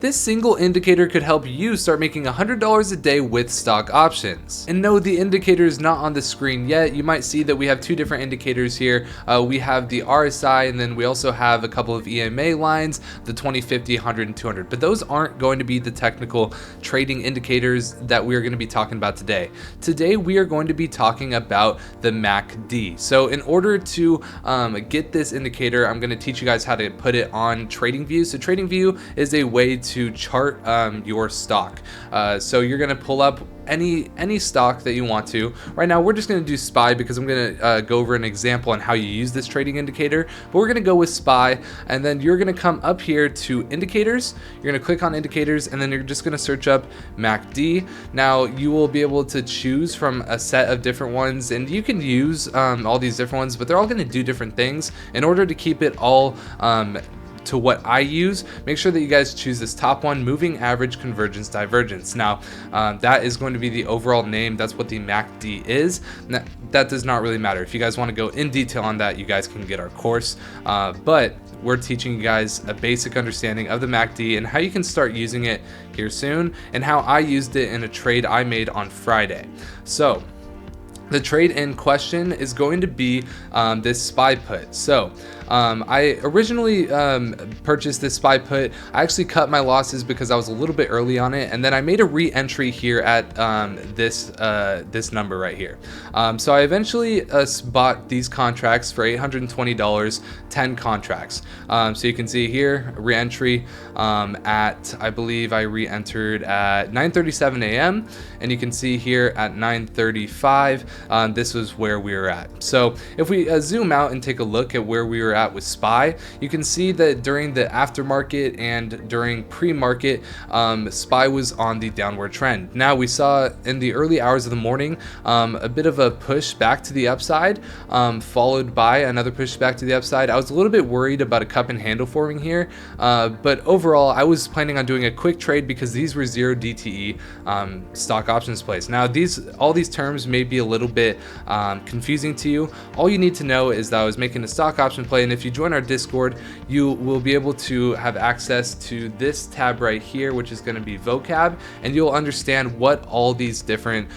This single indicator could help you start making $100 a day with stock options. And no, the indicator is not on the screen yet. You might see that we have two different indicators here. We have the RSI, and then we also have a couple of EMA lines, the 20, 50, 100, and 200. But those aren't going to be the technical trading indicators that we're going to be talking about today. Today, we are going to be talking about the MACD. So in order to get this indicator, I'm going to teach you guys how to put it on TradingView. So TradingView is a way to chart your stock. So you're going to pull up any stock that you want to. Right now we're just going to do SPY because I'm going to go over an example on how you use this trading indicator, but we're going to go with SPY, and then you're going to come up here to indicators. You're going to click on indicators, and then you're just going to search up MACD. Now you will be able to choose from a set of different ones, and you can use all these different ones, but they're all going to do different things. In order to keep it all to what I use, make sure that you guys choose this top one, moving average convergence divergence. Now that is going to be the overall name. That's what the MACD is. That does not really matter. If you guys want to go in detail on that, you guys can get our course, but we're teaching you guys a basic understanding of the MACD and how you can start using it here soon, and how I used it in a trade I made on Friday. So the trade in question is going to be this SPY put. So I originally purchased this SPY put. I actually cut my losses because I was a little bit early on it, and then I made a re-entry here at this number right here. So I eventually bought these contracts for $820, 10 contracts. So you can see here re-entry at, I believe I re-entered at 9:37 a.m. and you can see here at 9:35 this was where we were at. So if we zoom out and take a look at where we were at with SPY, you can see that during the aftermarket and during pre-market, SPY was on the downward trend. Now we saw in the early hours of the morning a bit of a push back to the upside, followed by another push back to the upside. I was a little bit worried about a cup and handle forming here, but overall I was planning on doing a quick trade because these were 0 DTE stock options plays. Now all these terms may be a little bit confusing to you. All you need to know is that I was making a stock option play, and if you join our Discord, you will be able to have access to this tab right here, which is going to be vocab, and you'll understand what all these different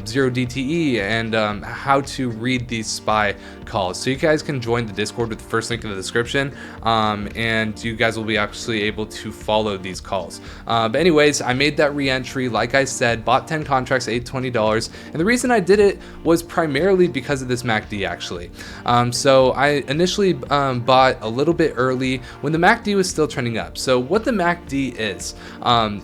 0 DTE and how to read these SPY calls. So you guys can join the Discord with the first link in the description, and you guys will be actually able to follow these calls. But anyways, I made that re-entry, like I said, bought 10 contracts at $820, and the reason I did it was primarily because of this MACD actually. So I initially bought a little bit early when the MACD was still trending up. So what the MACD is,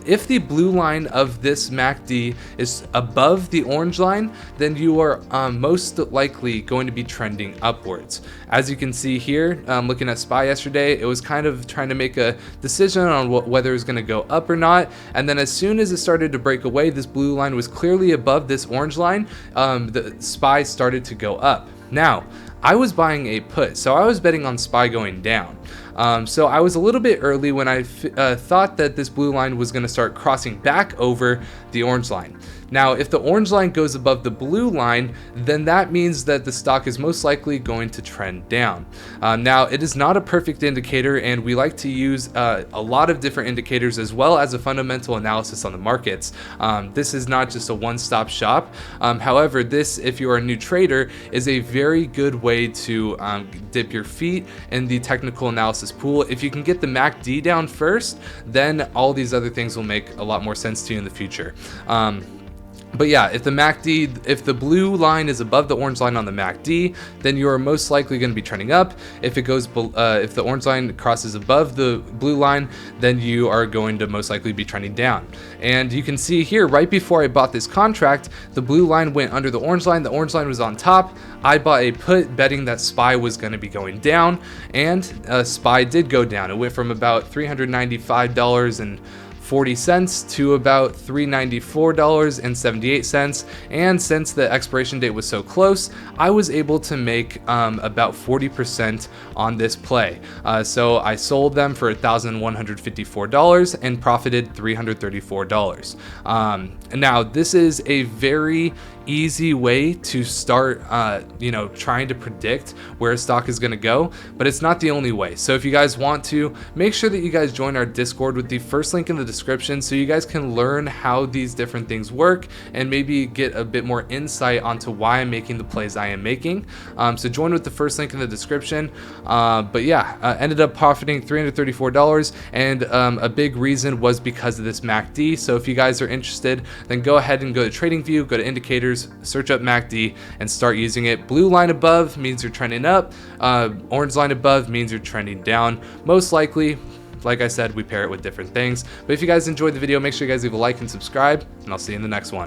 if the blue line of this MACD is above the orange line, then you are most likely going to be trending upwards. As you can see here, looking at SPY yesterday, it was kind of trying to make a decision on whether it was going to go up or not, and then as soon as it started to break away, this blue line was clearly above this orange line, the SPY started to go up. Now I was buying a put, so I was betting on SPY going down. So I was a little bit early when I thought that this blue line was going to start crossing back over the orange line. Now, if the orange line goes above the blue line, then that means that the stock is most likely going to trend down. Now, it is not a perfect indicator, and we like to use a lot of different indicators as well as a fundamental analysis on the markets. This is not just a one-stop shop. However, this, if you're a new trader, is a very good way to dip your feet in the technical analysis pool. If you can get the MACD down first, then all these other things will make a lot more sense to you in the future. But yeah, if the blue line is above the orange line on the MACD, then you are most likely going to be trending up. If it goes, if the orange line crosses above the blue line, then you are going to most likely be trending down. And you can see here, right before I bought this contract, the blue line went under the orange line. The orange line was on top. I bought a put betting that SPY was going to be going down, and SPY did go down. It went from about $395 and 40 cents to about $394.78. And since the expiration date was so close, I was able to make about 40% on this play. So I sold them for $1,154 and profited $334. Now this is a very easy way to start trying to predict where a stock is going to go, but it's not the only way. So if you guys want to, make sure that you guys join our Discord with the first link in the description, so you guys can learn how these different things work and maybe get a bit more insight onto why I'm making the plays I am making. So join with the first link in the description. But yeah, ended up profiting $334, and a big reason was because of this MACD. So if you guys are interested, then go ahead and go to TradingView, go to indicators, search up MACD and start using it. Blue line above means you're trending up, orange line above means you're trending down. Most likely, like I said, we pair it with different things. But if you guys enjoyed the video, make sure you guys leave a like and subscribe, and I'll see you in the next one.